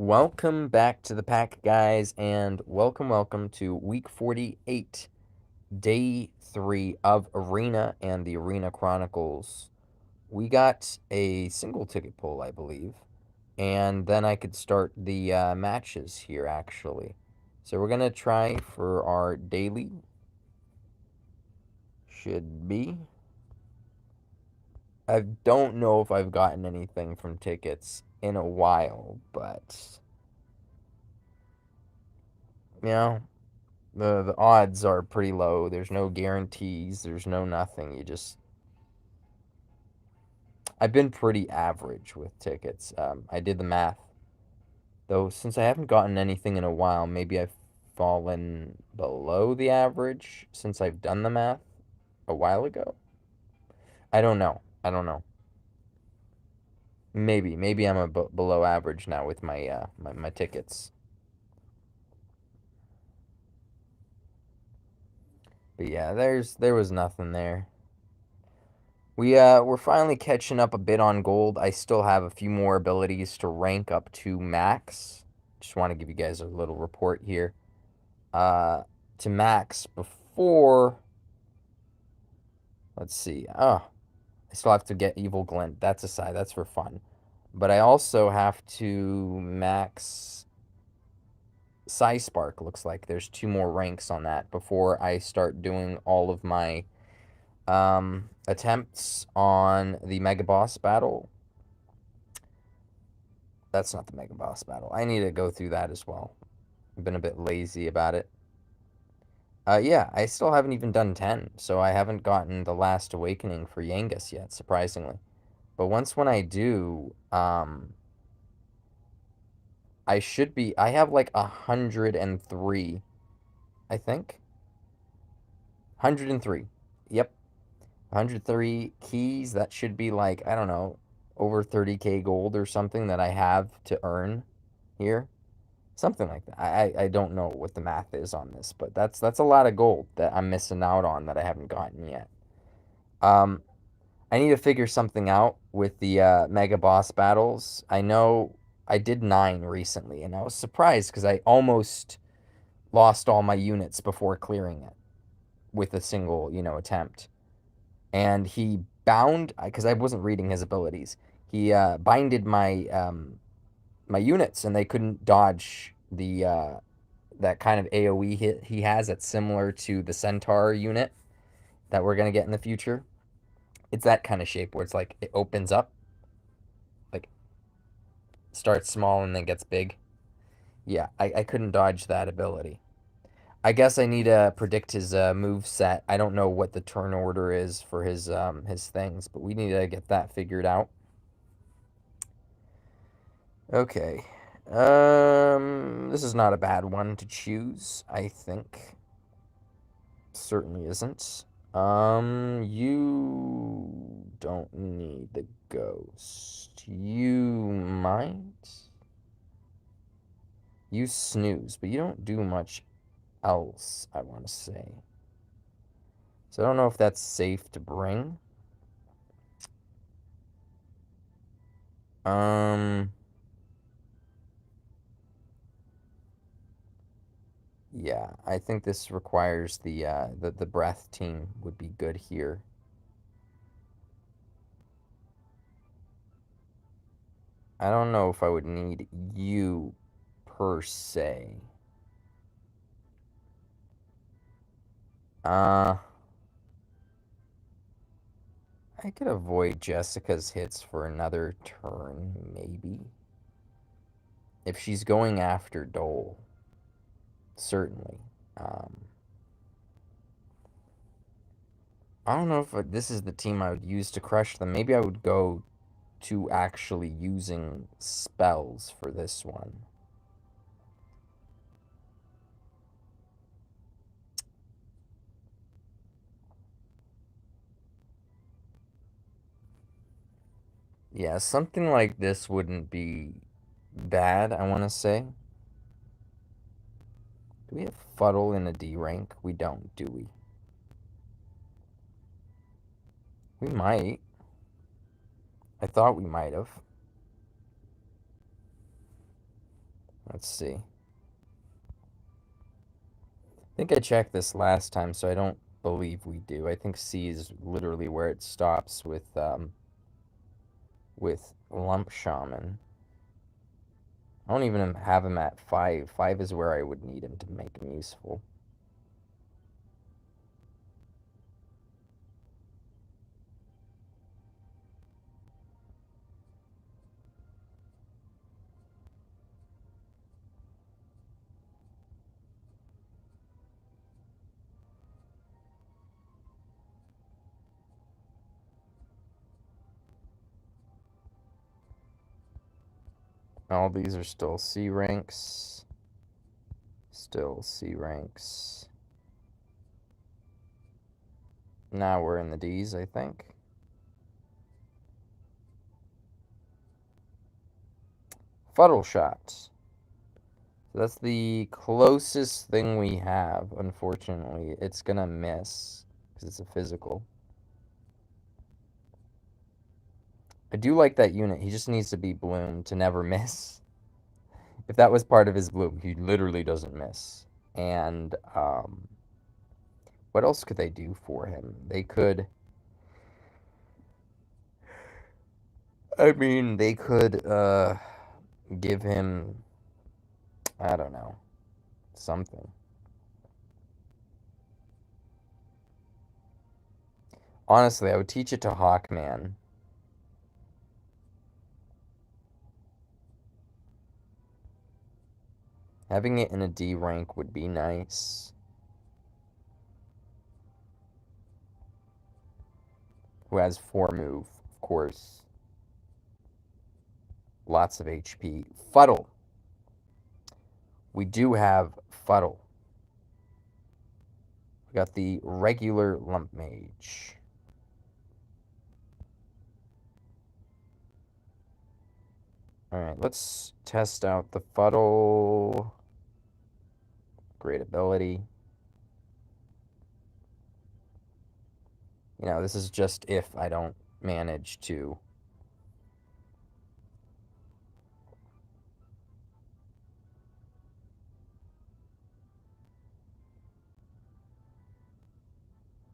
Welcome back to the pack, guys, and welcome to week 48, day 3 of Arena and the Arena Chronicles. We got a single ticket pull, I believe, and then I could start the matches here, actually. So we're going to try for our daily. Should be. I don't know if I've gotten anything from tickets in a while, but, you know, the odds are pretty low. There's no guarantees. There's no nothing. I've been pretty average with tickets. I did the math though. Since I haven't gotten anything in a while, maybe I've fallen below the average since I've done the math a while ago. I don't know. I don't know. Maybe I'm below average now with my tickets. But yeah, there was nothing there. We're finally catching up a bit on gold. I still have a few more abilities to rank up to max. Just want to give you guys a little report here. Uh, to max before. Let's see. Oh, I still have to get Evil Glint. That's aside. That's for fun. But I also have to max Spark. Looks like there's 2 more ranks on that before I start doing all of my attempts on the Mega Boss battle. That's not the Mega Boss battle. I need to go through that as well. I've been a bit lazy about it. Yeah, I still haven't even done 10, so I haven't gotten the Last Awakening for Yangus yet, surprisingly. But when I do, I have like 103, I think. 103. Yep. 103 keys. That should be like, I don't know, over 30k gold or something that I have to earn here. Something like that. I don't know what the math is on this, but that's a lot of gold that I'm missing out on that I haven't gotten yet. Um, I need to figure something out with the mega boss battles. I know I did 9 recently, and I was surprised because I almost lost all my units before clearing it with a single, attempt. And he bound because I wasn't reading his abilities. He binded my units, and they couldn't dodge the that kind of AoE hit he has that's similar to the Centaur unit that we're gonna get in the future. It's that kind of shape where it's like it opens up, like starts small and then gets big. Yeah, I couldn't dodge that ability. I guess I need to predict his move set. I don't know what the turn order is for his things, but we need to get that figured out. Okay. This is not a bad one to choose, I think. Certainly isn't. You don't need the ghost. You might. You snooze, but you don't do much else, I want to say. So I don't know if that's safe to bring. Um, yeah, I think this requires the breath team would be good here. I don't know if I would need you per se. Uh, I could avoid Jessica's hits for another turn, maybe. If she's going after Dole, certainly. Um, I don't know if this is the team I would use to crush them. Maybe I would go to actually using spells for this one. Yeah, something like this wouldn't be bad, I want to say. Do we have Fuddle in a D rank? We don't, do we? We might. I thought we might have. Let's see. I think I checked this last time, so I don't believe we do. I think C is literally where it stops with Lump Shaman. I don't even have him at 5. 5 is where I would need him to make him useful. All these are still C ranks. Still C ranks. Now we're in the D's, I think. Fuddle shots. So that's the closest thing we have, unfortunately. It's gonna miss, because it's a physical. I do like that unit. He just needs to be bloomed to never miss. If that was part of his bloom, he literally doesn't miss. And, what else could they do for him? They could... I mean, they could, give him... I don't know. Something. Honestly, I would teach it to Hawkman. Having it in a D rank would be nice. Who has 4 move, of course. Lots of HP. Fuddle. We do have Fuddle. We got the regular Lump Mage. Alright, let's test out the Fuddle. Great ability. You know, this is just if I don't manage to...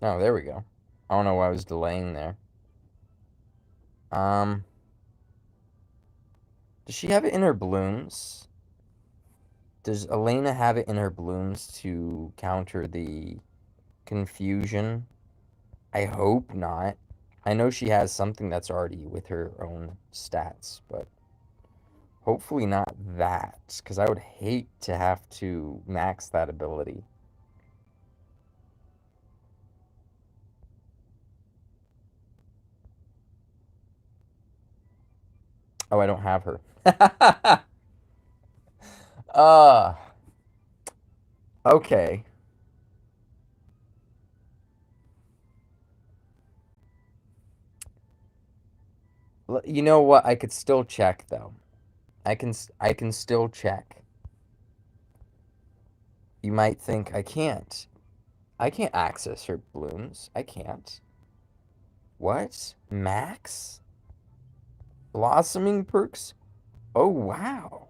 Oh, there we go. I don't know why I was delaying there. Does she have it in her blooms? Does Elena have it in her blooms to counter the confusion? I hope not. I know she has something that's already with her own stats, but hopefully not that, because I would hate to have to max that ability. Oh, I don't have her. uh, okay. You know what? I could still check though. I can still check. You might think I can't. I can't access her blooms. I can't. What? Max? Blossoming perks? Oh, wow.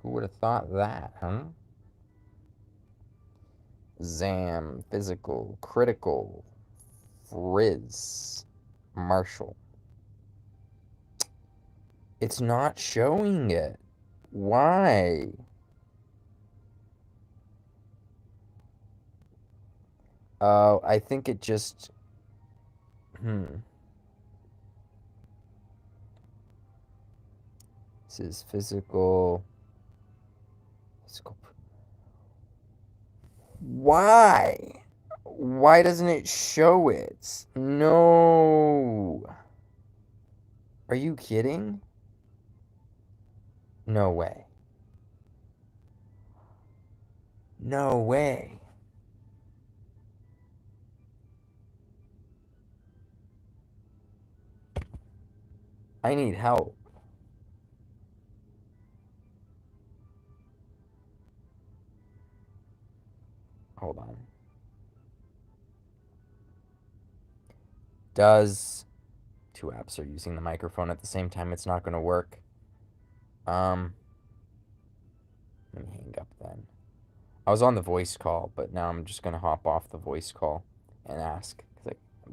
Who would have thought that, huh? Zam, physical, critical, frizz, martial. It's not showing it. Why? Oh, I think it just... This is physical... Physical... Why? Why doesn't it show it? No. Are you kidding? No way. No way. I need help. Hold on. Does... Two apps are using the microphone at the same time. It's not going to work. Let me hang up then. I was on the voice call, but now I'm just gonna hop off the voice call and ask. 'Cause I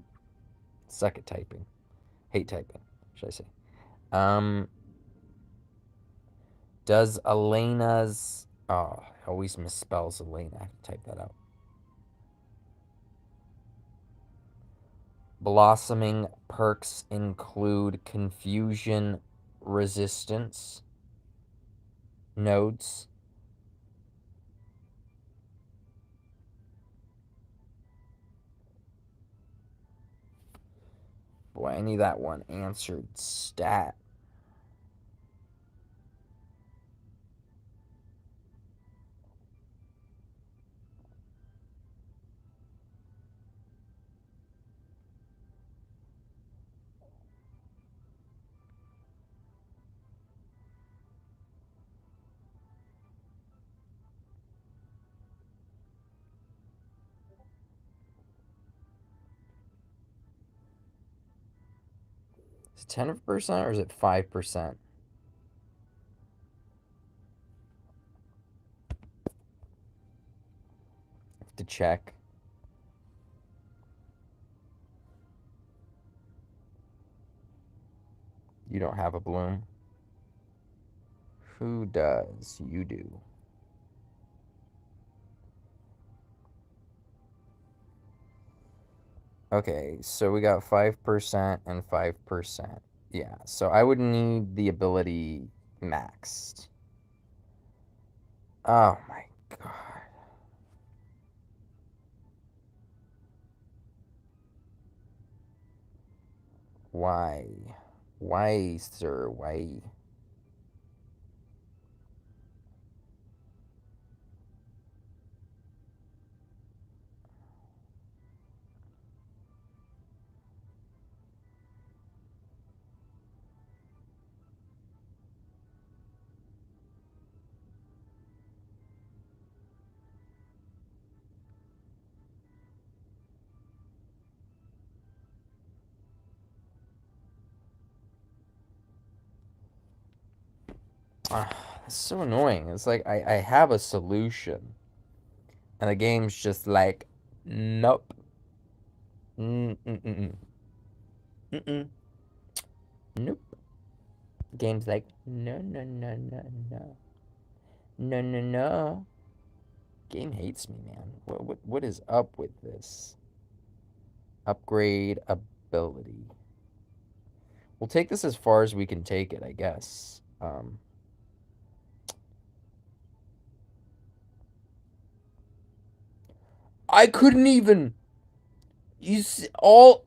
suck at typing. Hate typing, should I say. Um, does Elena's... Oh, I always misspells Elena. I have to type that out. Blossoming perks include confusion resistance nodes. Boy, I need that one answered stat. Is it 10% or is it 5%? Have to check. You don't have a bloom. Who does? You do. Okay, so we got 5% and 5%. Yeah, so I would need the ability maxed. Oh my god. Why? Why, sir? Why? It's so annoying. It's like I have a solution, and the game's just like, nope. Mm-mm-mm. Mm-mm. Nope. The game's like, no, no, no, no, no. No, no, no. Game hates me, man. What is up with this? Upgrade ability. We'll take this as far as we can take it, I guess. I couldn't even. You see, all.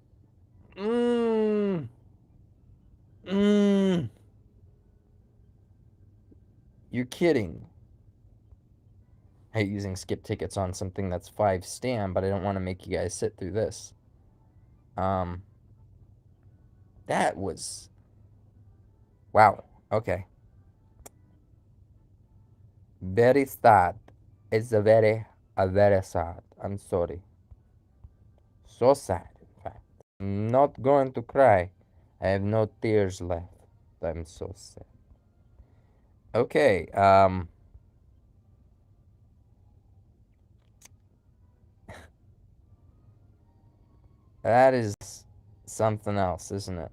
Mmm. Mmm. You're kidding. I hate using skip tickets on something that's 5 stam, but I don't want to make you guys sit through this. Um. That was. Wow. Okay. Very sad. It's a very sad. I'm sorry. So sad, in fact. I'm not going to cry. I have no tears left. I'm so sad. Okay, that is something else, isn't it?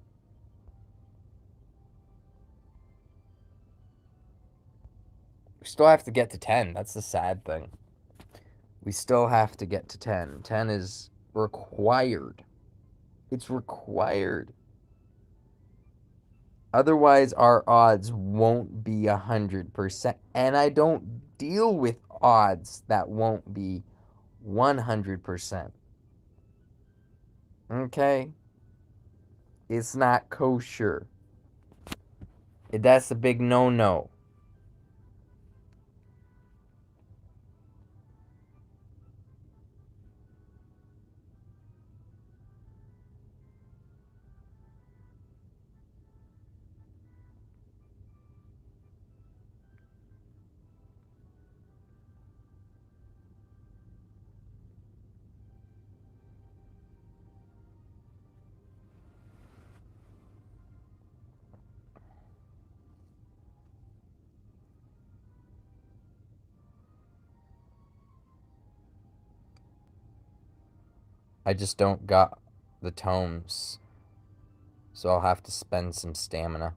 We still have to get to 10. That's the sad thing. We still have to get to 10. 10 is required. It's required. Otherwise, our odds won't be 100%. And I don't deal with odds that won't be 100%. Okay? It's not kosher. That's a big no no. I just don't got the tomes, so I'll have to spend some stamina.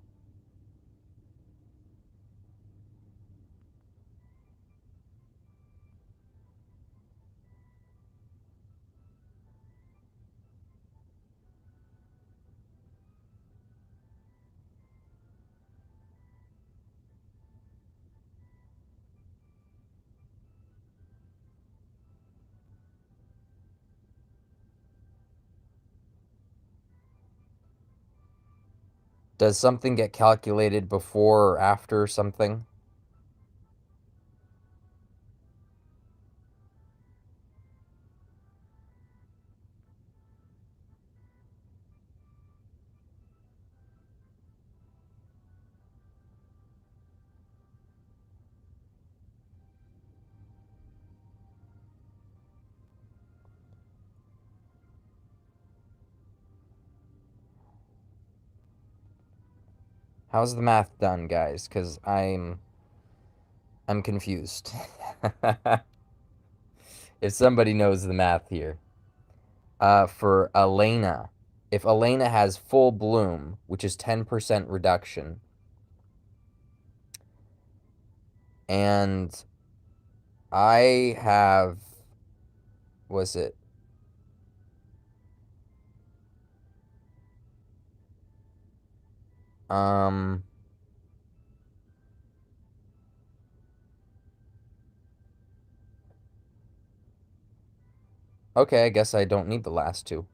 Does something get calculated before or after something? How's the math done, guys? Because I'm confused. If somebody knows the math here. For Elena, if Elena has full bloom, which is 10% reduction, and I have, was it? Um, okay, I guess I don't need the last two.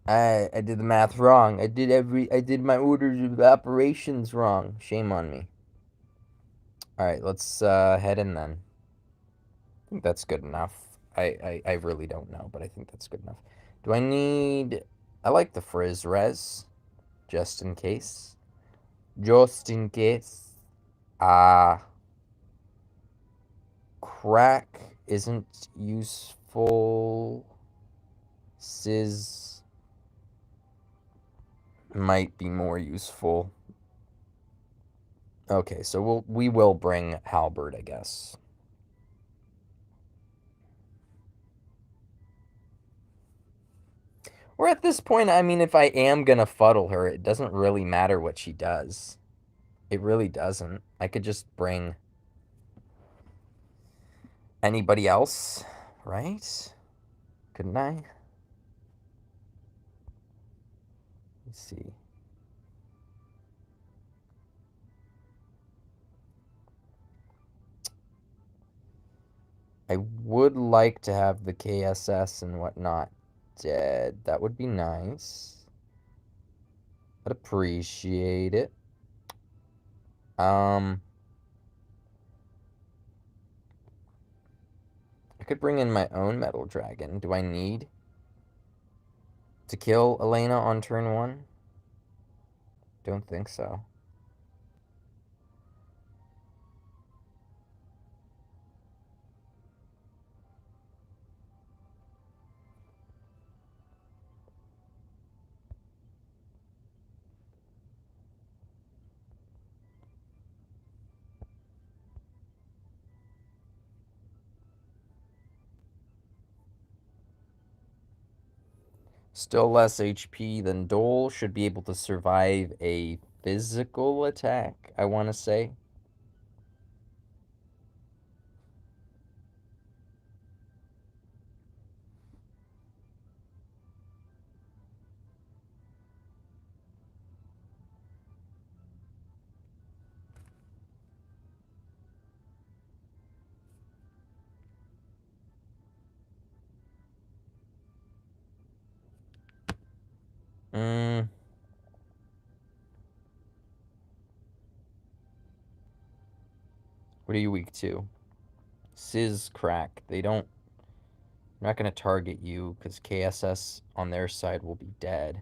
I did the math wrong. I did my orders of operations wrong. Shame on me. All right, let's head in then. I think that's good enough. I really don't know, but I think that's good enough. Do I need... I like the frizz res, just in case. Just in case. Ah, crack isn't useful. Sizz might be more useful. Okay, so we will bring Halberd, I guess. Or at this point, I mean, if I am gonna fuddle her, it doesn't really matter what she does. It really doesn't. I could just bring anybody else, right? Couldn't I? Let's see. I would like to have the KSS and whatnot dead. That would be nice. I'd appreciate it. Um, I could bring in my own metal dragon. Do I need to kill Elena on turn one? Don't think so. Still less HP than Dole. Should be able to survive a physical attack, I want to say. Mm, what are you weak to? Sizz crack. They don't... I'm not going to target you because KSS on their side will be dead.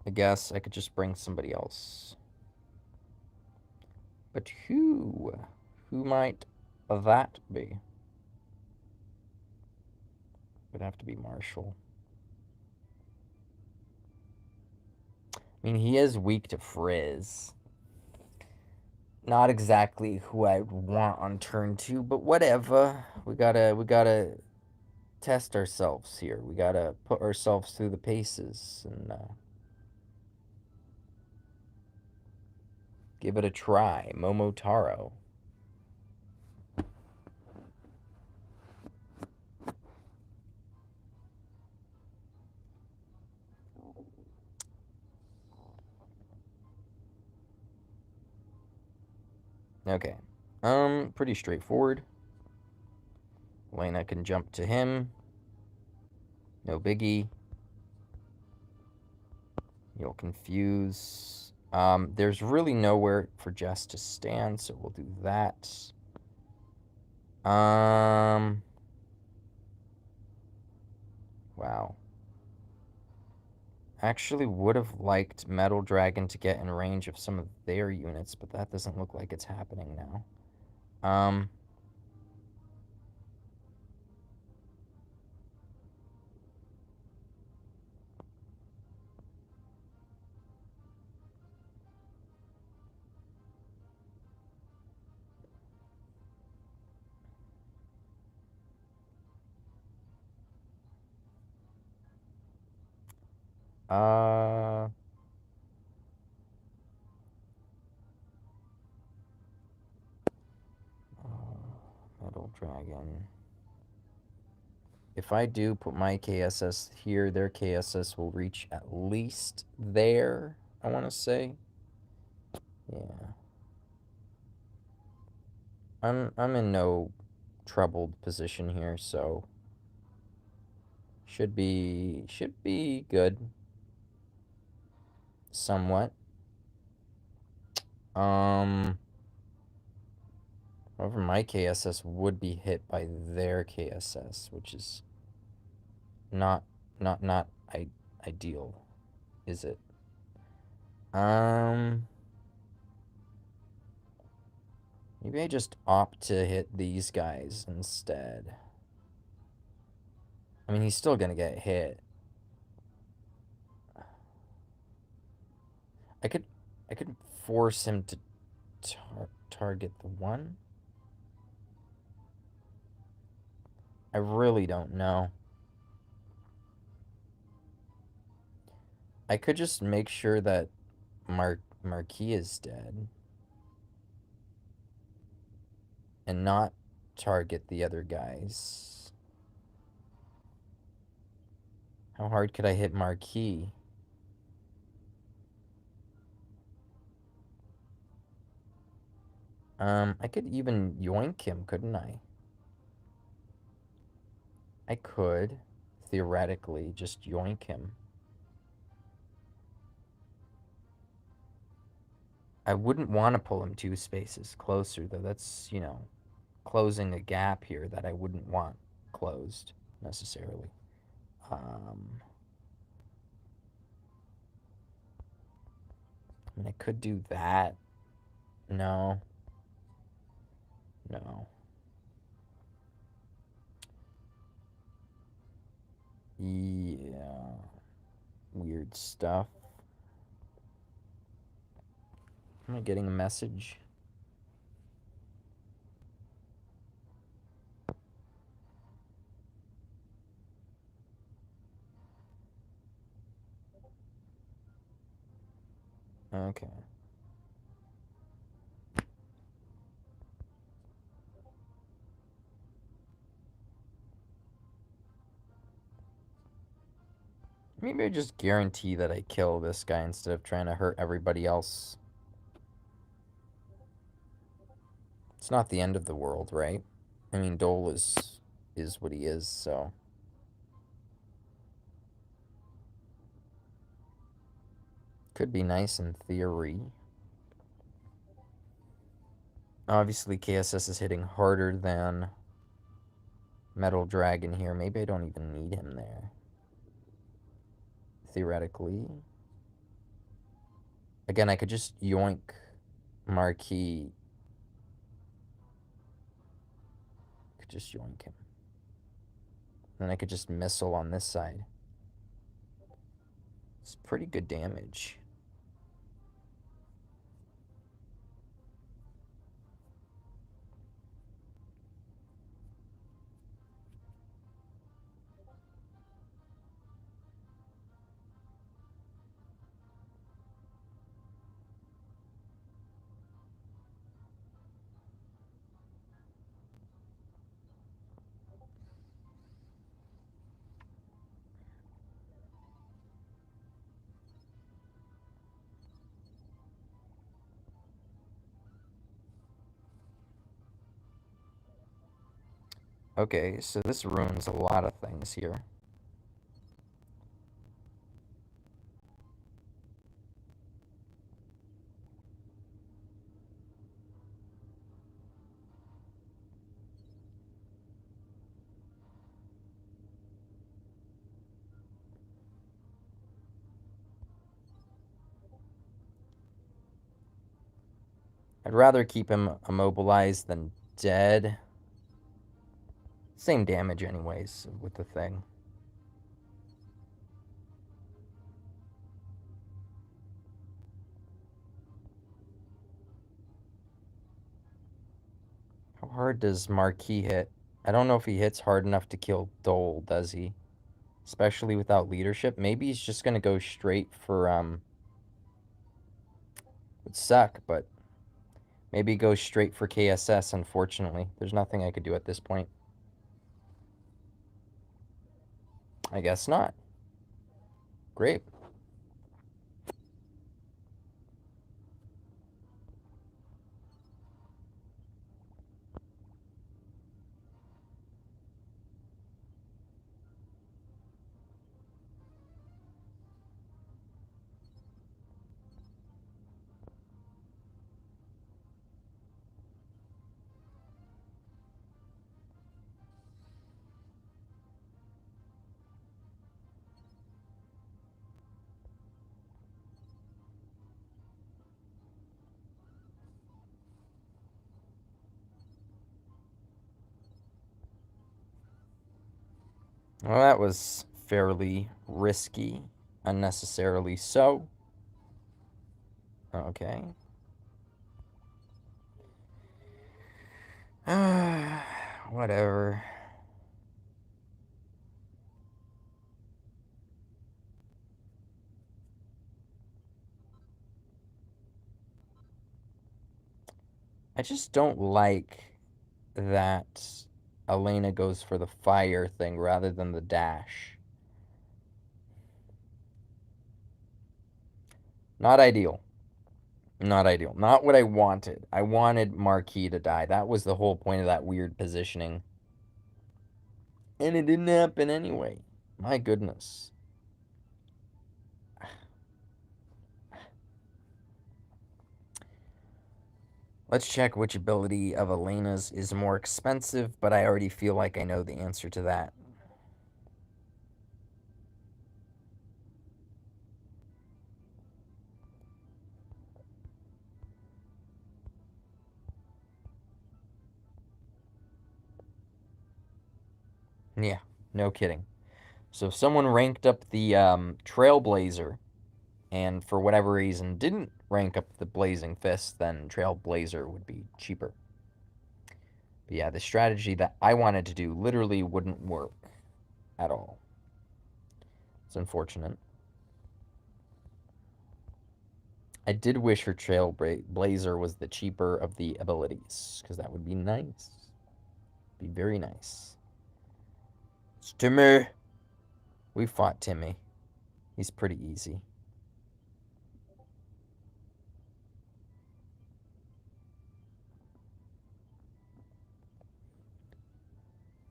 I guess I could just bring somebody else. But who? Who might that be? Would have to be Marshall. I mean, he is weak to Frizz. Not exactly who I'd want on turn 2, but whatever. We gotta test ourselves here. We gotta put ourselves through the paces and give it a try. Momotaro. Okay. Pretty straightforward. Lena can jump to him. No biggie. You'll confuse. There's really nowhere for Jess to stand, so we'll do that. Wow. Actually would have liked Metal Dragon to get in range of some of their units, but that doesn't look like it's happening now. Um, uh, Metal Dragon. If I do put my KSS here, their KSS will reach at least there, I want to say. Yeah. I'm in no troubled position here, so should be good. Somewhat. However, my KSS would be hit by their KSS, which is not not ideal, is it? Um, Maybe I just opt to hit these guys instead. I mean, he's still gonna get hit. I could I could force him to target the one. I really don't know. I could just make sure that Marquis is dead and not target the other guys. How hard could I hit Marquis? I could even yoink him, couldn't I? I could, theoretically, just yoink him. I wouldn't want to pull him 2 spaces closer, though. That's, closing a gap here that I wouldn't want closed, necessarily. I mean, I could do that. No. No. Yeah. Weird stuff. Am I getting a message? Okay. Maybe I just guarantee that I kill this guy instead of trying to hurt everybody else. It's not the end of the world, right? I mean, Dole is what he is, so could be nice in theory. Obviously, KSS is hitting harder than Metal Dragon here. Maybe I don't even need him there. Theoretically. Again, I could just yoink Marquis. Could just yoink him. Then I could just missile on this side. It's pretty good damage. Okay, so this ruins a lot of things here. I'd rather keep him immobilized than dead. Same damage anyways with the thing. How hard does Marquis hit? I don't know if he hits hard enough to kill Dole, does he? Especially without leadership. Maybe he's just gonna go straight for would suck, but maybe go straight for KSS, unfortunately. There's nothing I could do at this point. I guess not. Great. Well, that was fairly risky. Unnecessarily so. Okay. Whatever. I just don't like that Elena goes for the fire thing rather than the dash. Not ideal. Not ideal. Not what I wanted. I wanted Marquis to die. That was the whole point of that weird positioning. And it didn't happen anyway. My goodness. Let's check which ability of Elena's is more expensive, but I already feel like I know the answer to that. Yeah, no kidding. So if someone ranked up the Trailblazer and for whatever reason didn't rank up the Blazing Fist, then Trailblazer would be cheaper. But yeah, the strategy that I wanted to do literally wouldn't work at all. It's unfortunate. I did wish her Trailblazer was the cheaper of the abilities, because that would be nice. Be very nice. It's Timmy. We fought Timmy. He's pretty easy.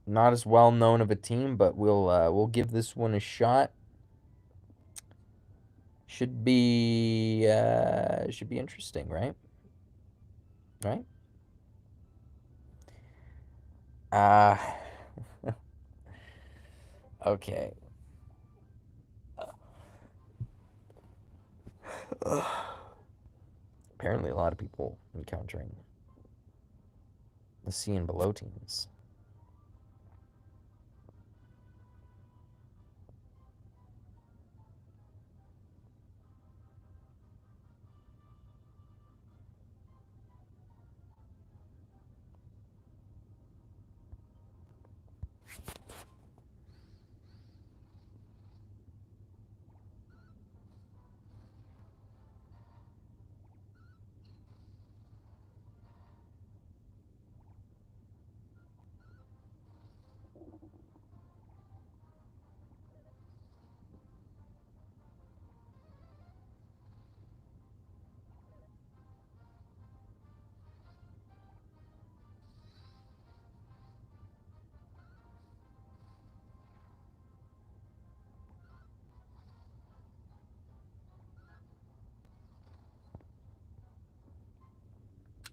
Not as well known of a team, but we'll give this one a shot. Should be interesting, right? Right? Uh okay. Apparently a lot of people encountering the sea and below teams.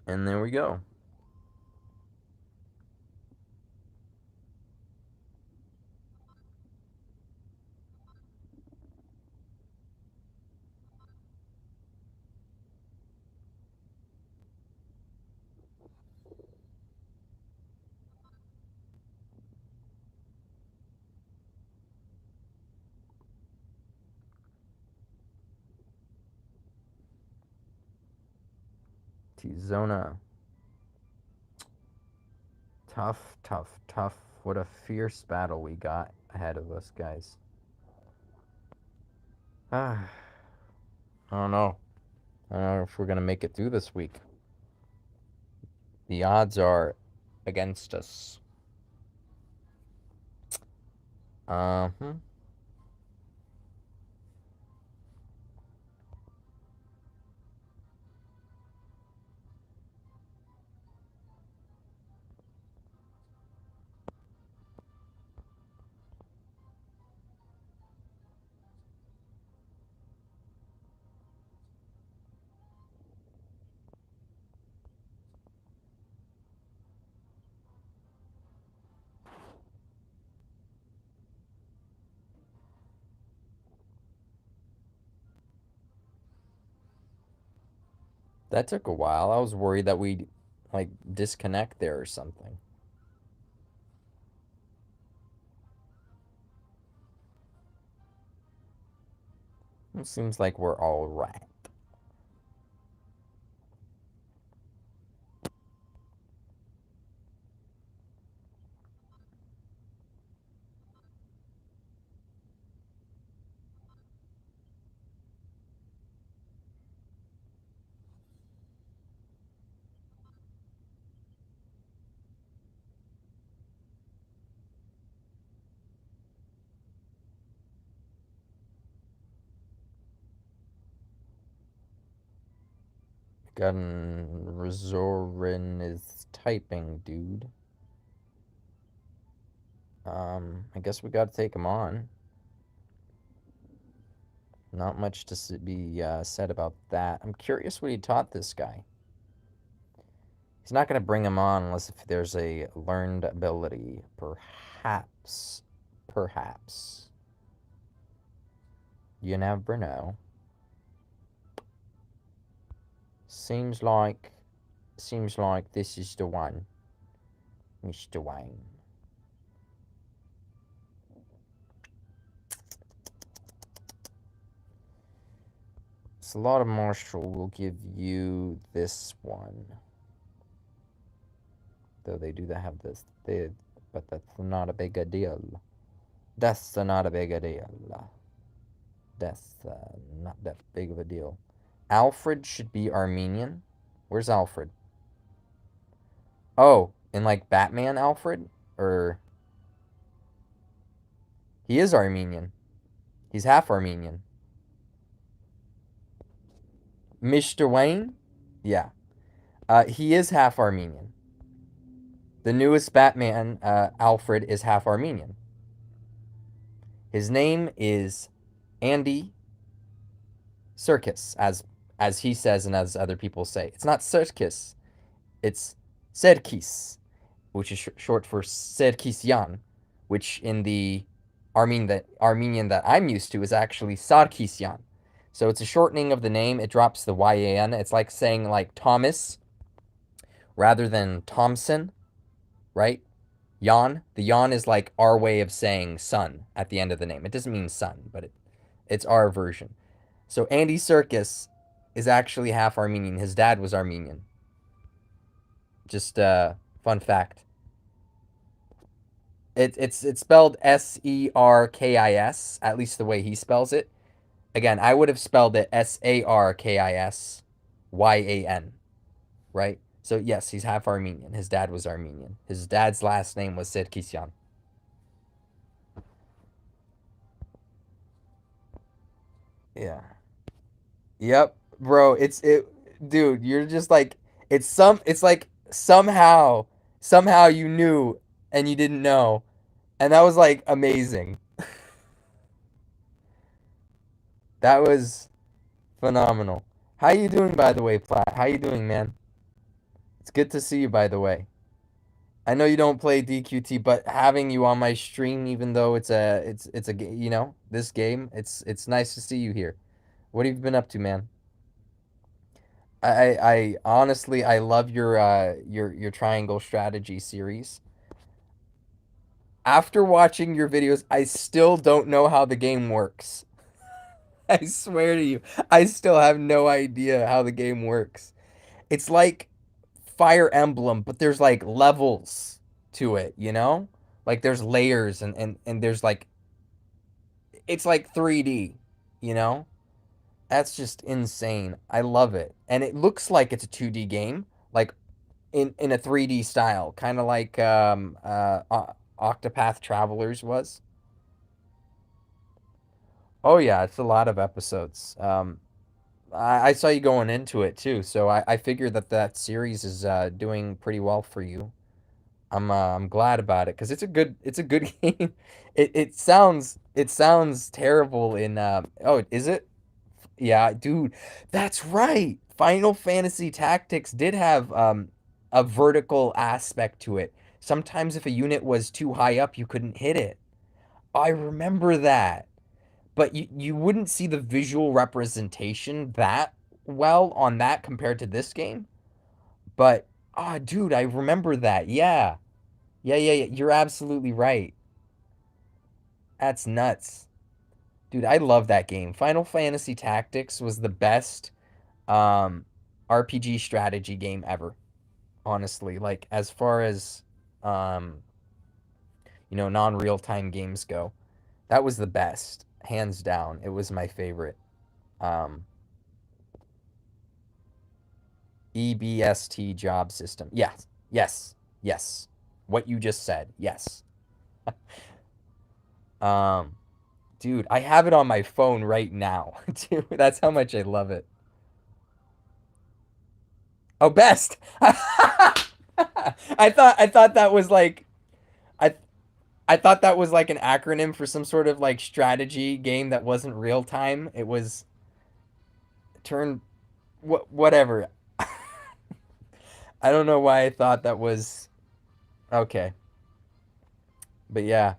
And there we go. T-Zona. Tough, tough, tough. What a fierce battle we got ahead of us, guys. Ah, I don't know. I don't know if we're going to make it through this week. The odds are against us. Uh-huh. That took a while. I was worried that we'd like disconnect there or something. It seems like we're all right. Gun Resorin is typing, dude. I guess we gotta take him on. Not much to be said about that. I'm curious what he taught this guy. He's not gonna bring him on unless if there's a learned ability. Perhaps. Perhaps. You never know. Seems like this is the one, Mr. Wayne. Slaughter Marshal will give you this one. Though they do have this thing, but that's not a big a deal. That's not a big a deal. That's not that big of a deal. Alfred should be Armenian. Where's Alfred? Oh, in like Batman Alfred? Or he is Armenian. He's half Armenian. Mr. Wayne? Yeah. He is half Armenian. The newest Batman, Alfred, is half Armenian. His name is Andy Serkis, as he says and as other people say. It's not Serkis, it's Serkis, which is short for Serkisyan, which in the Armenian that I'm used to is actually Sarkisyan. So it's a shortening of the name. It drops the yan. It's like saying like Thomas rather than Thompson, right? Yan. The yan is like our way of saying son at the end of the name. It doesn't mean son, but it's our version. So Andy Serkis is actually half Armenian. His dad was Armenian. Just fun fact. It's spelled Serkis, at least the way he spells it. Again, I would have spelled it Sarkisyan, right? So yes, he's half Armenian. His dad was Armenian. His dad's last name was Serkisyan. Yeah. Yep, bro. Dude. You're just like it's like somehow you knew and you didn't know, and that was like amazing. That was phenomenal. How you doing, by the way, Plat? How you doing, man? It's good to see you, by the way. I know you don't play DQT, but having you on my stream, even though you know, this game, it's nice to see you here. What have you been up to, man? I honestly I love your triangle strategy series. After watching your videos, I still don't know how the game works. I swear to you, I still have no idea how the game works. It's like Fire Emblem, but there's like levels to it, you know? Like there's layers and there's like it's like 3D, you know? That's just insane. I love it. And it looks like it's a 2D game, like in a 3D style, kind of like Octopath Travelers was. Oh yeah, it's a lot of episodes. I saw you going into it too, so I figured that that series is doing pretty well for you. I'm glad about it because it's a good game. It sounds terrible in oh, is it? Yeah, dude, that's right. Final Fantasy Tactics did have a vertical aspect to it. Sometimes if a unit was too high up, you couldn't hit it. I remember that. But you wouldn't see the visual representation that well on that compared to this game. But ah, dude, I remember that. Yeah. Yeah. You're absolutely right. That's nuts. Dude, I love that game. Final Fantasy Tactics was the best um RPG strategy game ever, honestly. Like as far as um non-real-time games go. That was the best, hands down. It was my favorite. Um EBST job system. Yes. Yes. Yes. What you just said. Yes. Um dude, I have it on my phone right now. Dude, that's how much I love it. Oh, best. I thought that was like I I thought that was like an acronym for some sort of like strategy game that wasn't real time. It was turn whatever. I don't know why I thought that was okay. But yeah,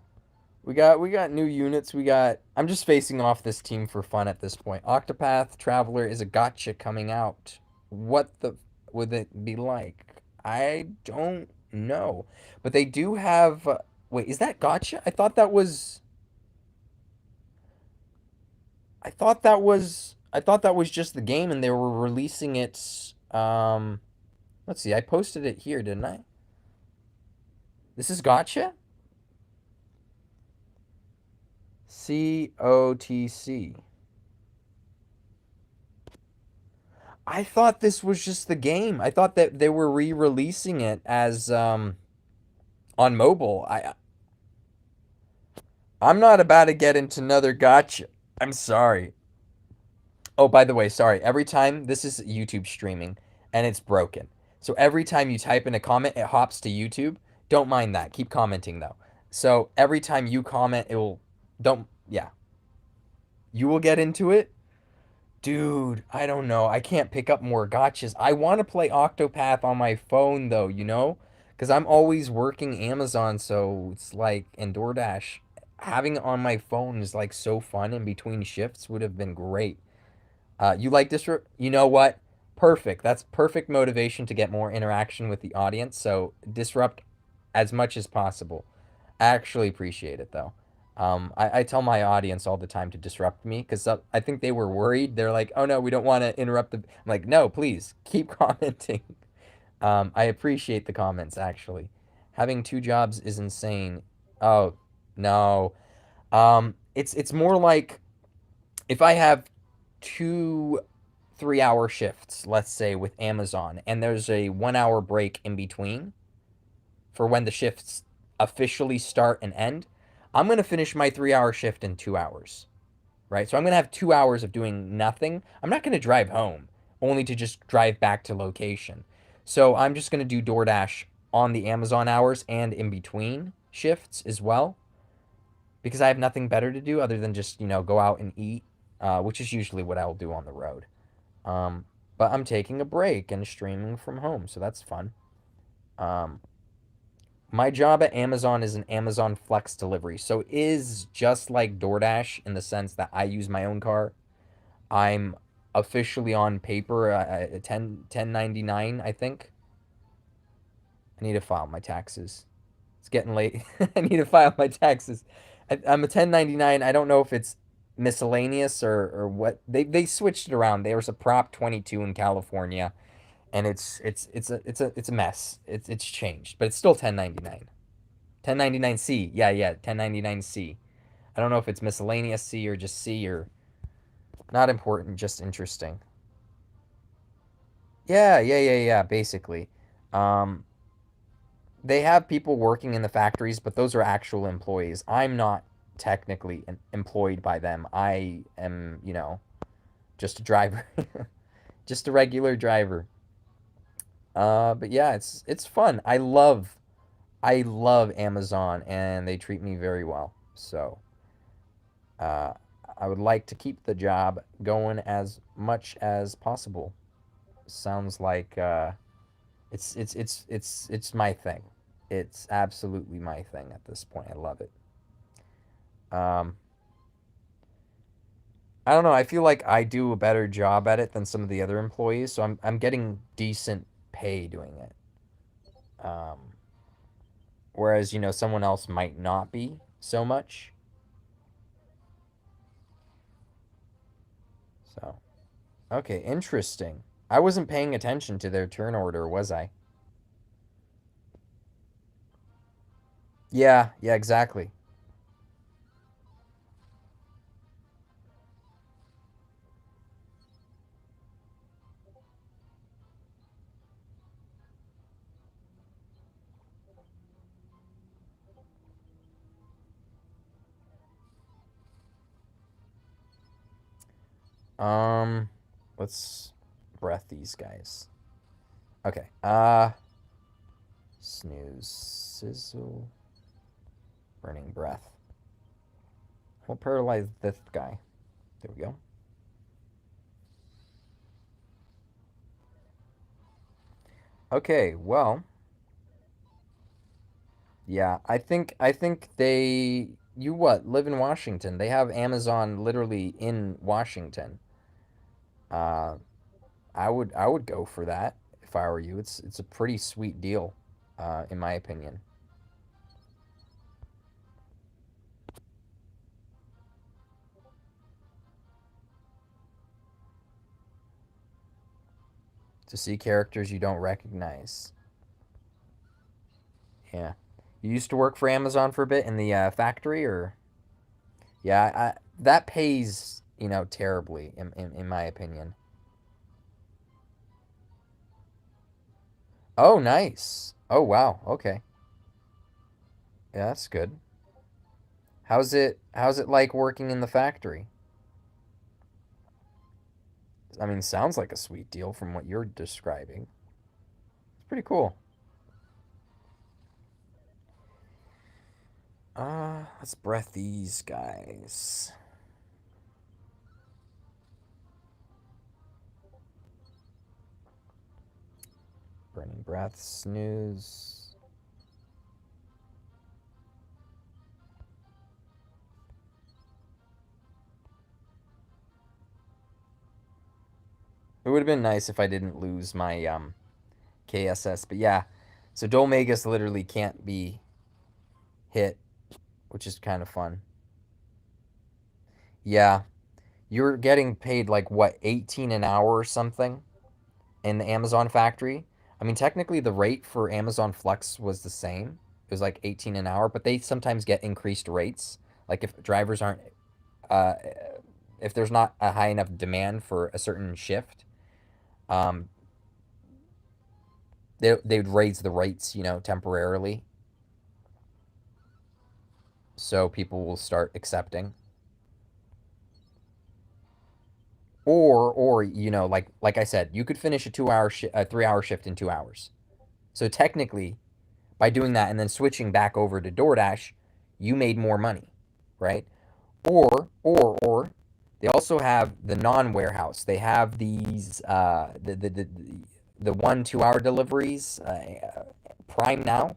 we got new units. I'm just facing off this team for fun at this point. Octopath Traveler is a gotcha coming out. What the would it be like? I don't know. But they do have wait, is that gotcha? I thought that was just the game and they were releasing it let's see. I posted it here, didn't I? This is gotcha? COTC. I thought this was just the game. I thought that they were re-releasing it as on mobile. I'm not about to get into another gotcha. I'm sorry. Oh, by the way, sorry. Every time this is YouTube streaming and it's broken. So every time you type in a comment, it hops to YouTube. Don't mind that. Keep commenting though. So every time you comment, it will don't yeah. You will get into it. Dude, I don't know. I can't pick up more gotchas. I want to play Octopath on my phone though, you know? Because I'm always working Amazon, so it's like, and DoorDash. Having it on my phone is like so fun in between shifts would have been great. You like Disrupt? You know what? Perfect. That's perfect motivation to get more interaction with the audience. So disrupt as much as possible. I actually appreciate it though. I tell my audience all the time to disrupt me because I think they were worried. They're like, "Oh no, we don't want to interrupt the." I'm like, "No, please keep commenting." I appreciate the comments actually. Having two jobs is insane. Oh no, it's more like if I have two 3-hour shifts, let's say with Amazon, and there's a 1 hour break in between for when the shifts officially start and end, I'm going to finish my 3-hour shift in 2 hours, right? So I'm going to have 2 hours of doing nothing. I'm not going to drive home, only to just drive back to location. So I'm just going to do DoorDash on the Amazon hours and in between shifts as well because I have nothing better to do other than just, go out and eat, which is usually what I'll do on the road. Um, but I'm taking a break and streaming from home, so that's fun. Um, my job at Amazon is an Amazon Flex delivery, so it is just like DoorDash in the sense that I use my own car. I'm officially on paper at 1099, I think. I need to file my taxes. It's getting late. I need to file my taxes. I'm a 1099. I don't know if it's miscellaneous or what. They switched it around. There was a Prop 22 in California, and it's a mess. It's changed, but it's still 1099. 1099C. Yeah, 1099C. I don't know if it's miscellaneous C or just C or not important, just interesting. Yeah, basically. Um, they have people working in the factories, but those are actual employees. I'm not technically employed by them. I am, just a driver, just a regular driver. But yeah, it's fun. I love Amazon, and they treat me very well. So uh, I would like to keep the job going as much as possible. Sounds like it's my thing. It's absolutely my thing at this point. I love it. Um, I don't know. I feel like I do a better job at it than some of the other employees, so I'm getting decent pay doing it. Um, whereas someone else might not be so much. So okay, interesting. I wasn't paying attention to their turn order, was I? Yeah, exactly. Um, let's breath these guys. Okay. Snooze, sizzle, burning breath. We'll paralyze this guy. There we go. Okay, well, yeah, I think they you what live in Washington. They have Amazon literally in Washington. Uh, I would go for that if I were you. It's a pretty sweet deal, in my opinion. To see characters you don't recognize. Yeah, you used to work for Amazon for a bit in the factory, or yeah, that pays terribly in my opinion. Oh, nice. Oh, wow. Okay. Yeah, that's good. How's it like working in the factory? I mean, sounds like a sweet deal from what you're describing. It's pretty cool. Let's breath these guys. Burning breath, snooze. It would have been nice if I didn't lose my KSS, but yeah. So Dolmagus literally can't be hit, which is kind of fun. Yeah, you're getting paid like what, 18 an hour or something in the Amazon factory. I mean, technically the rate for Amazon Flex was the same. It was like 18 an hour, but they sometimes get increased rates. Like if drivers aren't uh if there's not a high enough demand for a certain shift, um they would raise the rates, temporarily, so people will start accepting. Or like I said, you could finish a 3-hour shift in 2 hours. So technically, by doing that and then switching back over to DoorDash, you made more money, right? Or They also have the non-warehouse. They have these the 1 2 hour deliveries, Prime Now,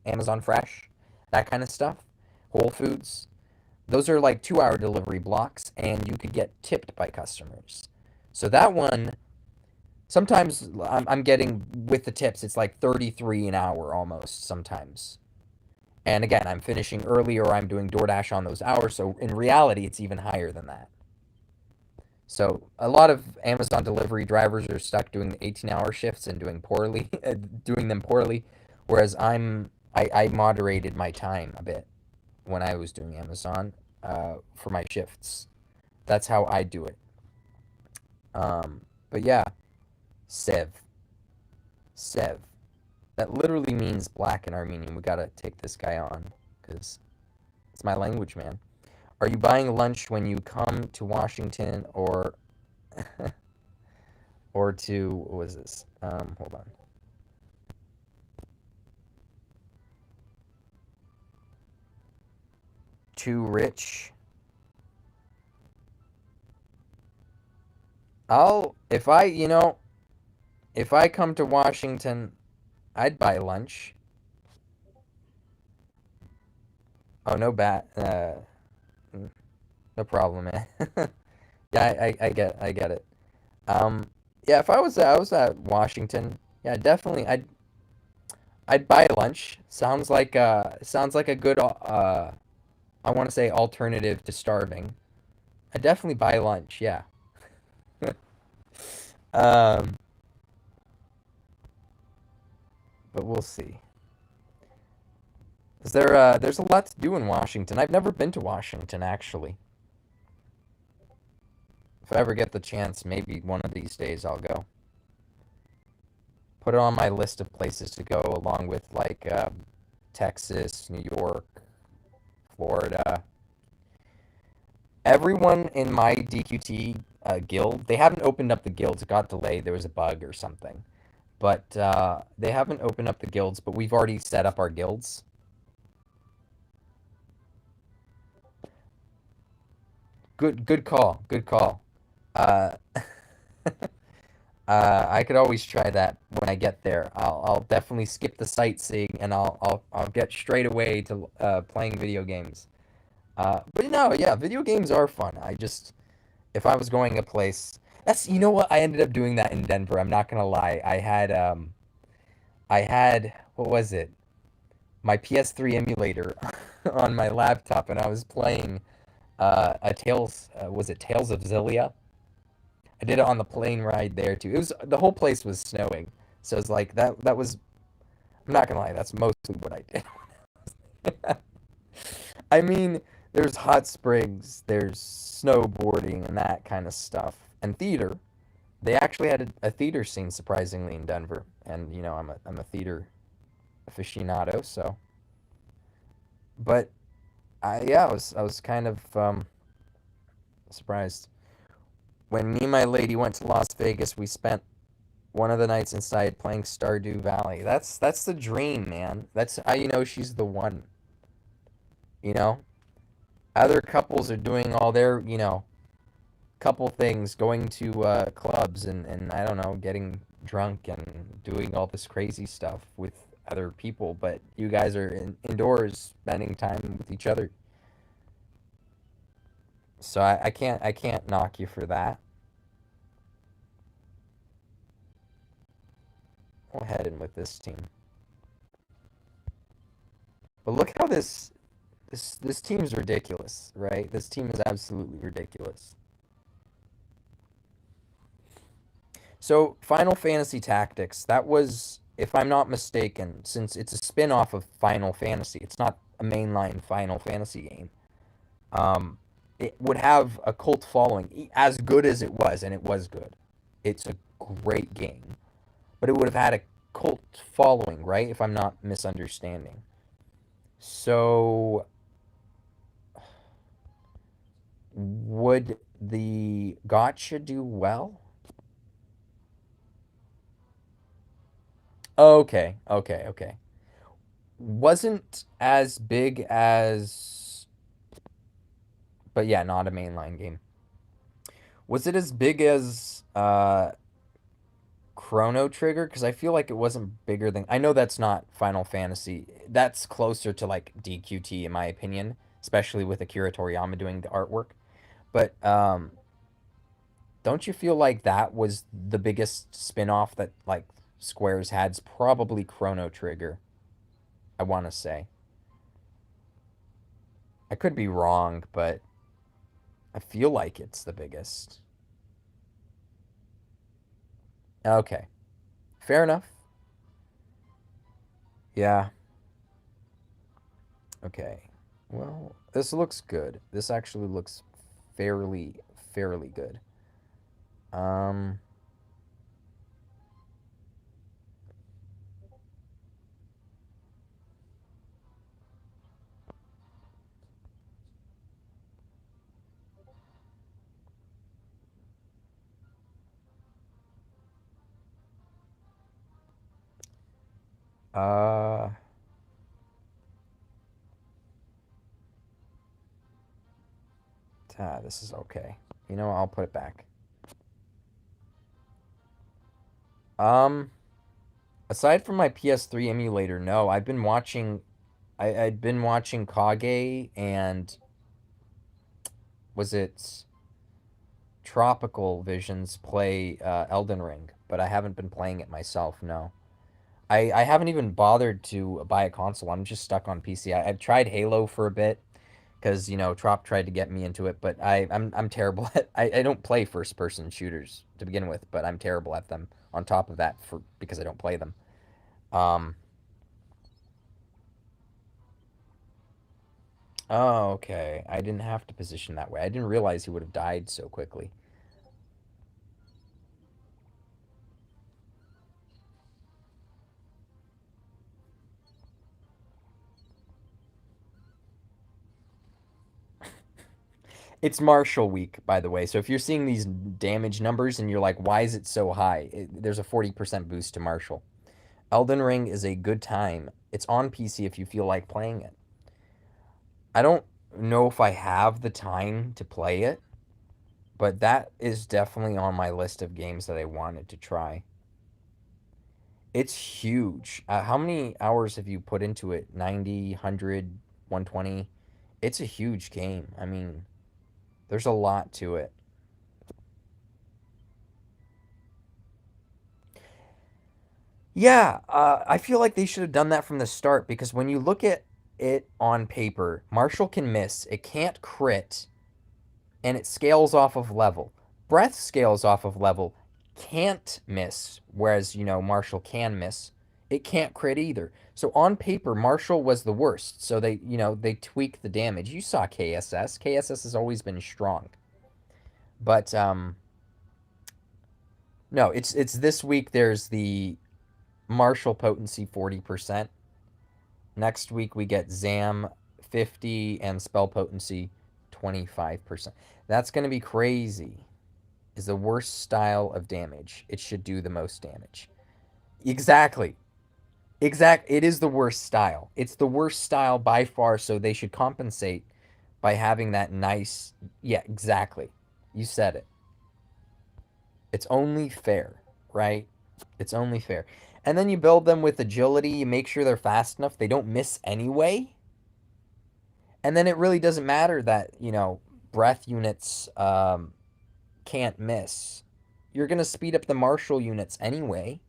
Amazon Fresh, that kind of stuff. Whole Foods. Those are like 2 hour delivery blocks, and you could get tipped by customers. So that one, sometimes I'm getting with the tips, it's like 33 an hour almost sometimes. And again, I'm finishing early or I'm doing DoorDash on those hours. So in reality, it's even higher than that. So a lot of Amazon delivery drivers are stuck doing the 18-hour shifts and doing poorly, doing them poorly, whereas I moderated my time a bit when I was doing Amazon for my shifts. That's how I do it. But yeah, Sev, Sev. That literally means black in Armenian. We gotta take this guy on because it's my language, man. Are you buying lunch when you come to Washington or to what was this? Hold on. Too rich. If if I come to Washington, I'd buy lunch. Oh, no bat. No problem, man. Yeah, I get it. Um, yeah, if I was at Washington, yeah, definitely, I'd buy lunch. Sounds like a good I want to say alternative to starving. I definitely buy lunch. Yeah. Um, but we'll see. There's a lot to do in Washington. I've never been to Washington actually. If I ever get the chance, maybe one of these days I'll go. Put it on my list of places to go, along with like Texas, New York, Florida. Everyone in my DQT guild, they haven't opened up the guilds. It got delayed. There was a bug or something. But they haven't opened up the guilds, but we've already set up our guilds. Good call. Good call. Uh, I could always try that when I get there. I'll definitely skip the sightseeing and I'll get straight away to playing video games. But no, yeah, video games are fun. I just if I was going a place, that's you know what I ended up doing that in Denver. I'm not gonna lie. I had what was it? My PS3 emulator on my laptop, and I was playing a Tales. Was it Tales of Zillia? I did it on the plane ride there too. It was the whole place was snowing, so it's like that. That was. I'm not gonna lie. That's mostly what I did. I mean, there's hot springs, there's snowboarding and that kind of stuff, and theater. They actually had a theater scene surprisingly in Denver, and I'm a theater aficionado, so. But I was kind of surprised when me and my lady went to Las Vegas. We spent one of the nights inside playing Stardew Valley. That's the dream, man. That's how you know she's the one. You know, other couples are doing all their couple things, going to clubs and I don't know, getting drunk and doing all this crazy stuff with other people, but you guys are indoors spending time with each other. So I can't knock you for that. We'll head in with this team. But look how this team's ridiculous, right? This team is absolutely ridiculous. So, Final Fantasy Tactics, that was, if I'm not mistaken, since it's a spin-off of Final Fantasy, it's not a mainline Final Fantasy game. Um, it would have a cult following, as good as it was, and it was good. It's a great game, but it would have had a cult following, right? If I'm not misunderstanding. So, would the gotcha do well? Okay, okay, okay. Wasn't as big as, but yeah, not a mainline game. Was it as big as Chrono Trigger? Because I feel like it wasn't bigger than. I know that's not Final Fantasy. That's closer to like DQT in my opinion, especially with Akira Toriyama doing the artwork. But don't you feel like that was the biggest spin-off that like Square's had? It's probably Chrono Trigger. I want to say. I could be wrong, but I feel like it's the biggest. Okay, fair enough. Yeah. Okay. Well, this looks good. This actually looks fairly good. Um. Uh. This is okay. You know, I'll put it back. Um. Aside from my PS3 emulator, no, I've been watching. I'd been watching Kage and was it Tropical Visions play Elden Ring, but I haven't been playing it myself. No, I haven't even bothered to buy a console. I'm just stuck on PC. I've tried Halo for a bit because Trop tried to get me into it, but I'm terrible at. I don't play first person shooters to begin with, but I'm terrible at them. On top of that, for because I don't play them. Um. Oh, okay. I didn't have to position that way. I didn't realize he would have died so quickly. It's Marshall week, by the way. So if you're seeing these damage numbers and you're like, why is it so high? There's a 40% boost to Marshall. Elden Ring is a good time. It's on PC if you feel like playing it. I don't know if I have the time to play it, but that is definitely on my list of games that I wanted to try. It's huge. How many hours have you put into it? 90, 100, 120? It's a huge game. I mean, there's a lot to it. Yeah, I feel like they should have done that from the start because when you look at it on paper, Marshall can miss, it can't crit, and it scales off of level. Breath scales off of level, can't miss, whereas, Marshall can miss. It can't crit either. So on paper, Marshall was the worst. So they tweak the damage. You saw KSS. KSS has always been strong. But no, it's this week there's the Marshall potency 40%. Next week we get Zam 50 and spell potency 25%. That's going to be crazy. Is the worst style of damage. It should do the most damage. Exactly. It is the worst style. It's the worst style by far, so they should compensate by having that nice. Yeah, exactly. You said it. It's only fair, right? It's only fair. And then you build them with agility, you make sure they're fast enough, they don't miss anyway. And then it really doesn't matter that, breath units can't miss. You're going to speed up the martial units anyway,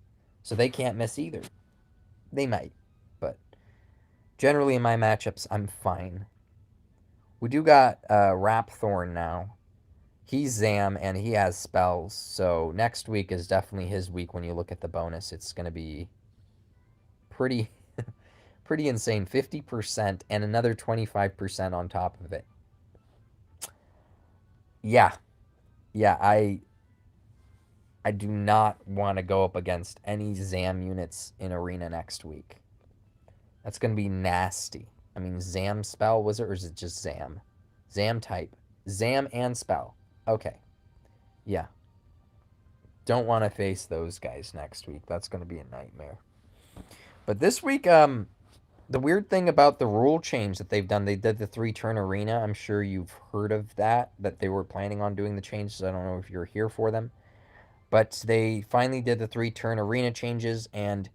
so they can't miss either. They might, but generally in my matchups, I'm fine. We do got Rapthorn now. He's Zam and he has spells, so next week is definitely his week when you look at the bonus. It's going to be pretty pretty insane. 50% and another 25% on top of it. Yeah. Yeah, I do not want to go up against any Zam units in Arena next week. That's going to be nasty. I mean, Zam spell, was it, or is it just Zam? Zam type. Zam and spell. Okay. Yeah. Don't want to face those guys next week. That's going to be a nightmare. But this week, The weird thing about the rule change that they've done, they did the 3-turn arena. I'm sure you've heard of that they were planning on doing the changes. I don't know if you're here for them. But they finally did the 3-turn arena changes, and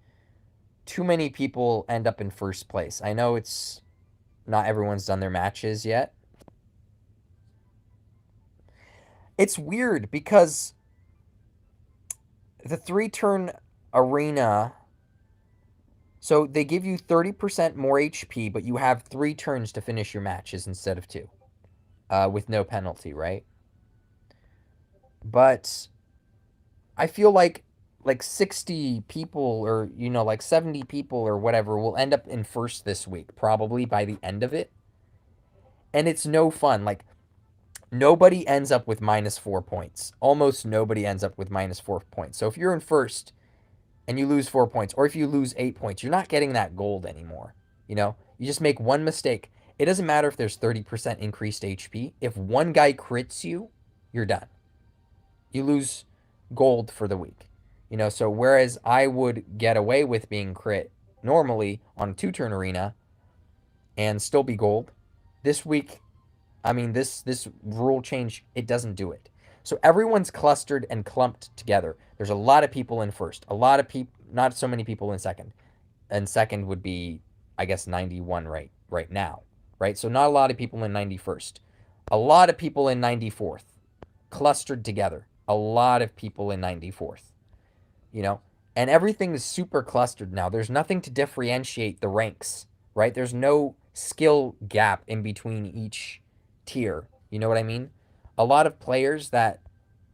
too many people end up in first place. I know it's not everyone's done their matches yet. It's weird because the 3-turn arena, so they give you 30% more HP, but you have 3 turns to finish your matches instead of 2, with no penalty, right? But I feel like 60 people, or like 70 people or whatever, will end up in first this week, probably by the end of it. And it's no fun. Like, nobody ends up with -4 points. Almost nobody ends up with -4 points. So if you're in first and you lose 4 points, or if you lose 8 points, you're not getting that gold anymore. You just make one mistake. It doesn't matter if there's 30% increased HP. If one guy crits you, you're done. You lose gold for the week. So whereas I would get away with being crit normally on a 2-turn arena and still be gold, this week, I mean, this rule change, it doesn't do it. So everyone's clustered and clumped together. There's a lot of people in first, a lot of people, not so many people in second. And second would be, I guess, 91 right now, right? So not a lot of people in 91st. A lot of people in 94th, clustered together. A lot of people in 94th, you know? And everything is super clustered now. There's nothing to differentiate the ranks, right? There's no skill gap in between each tier. You know what I mean? A lot of players that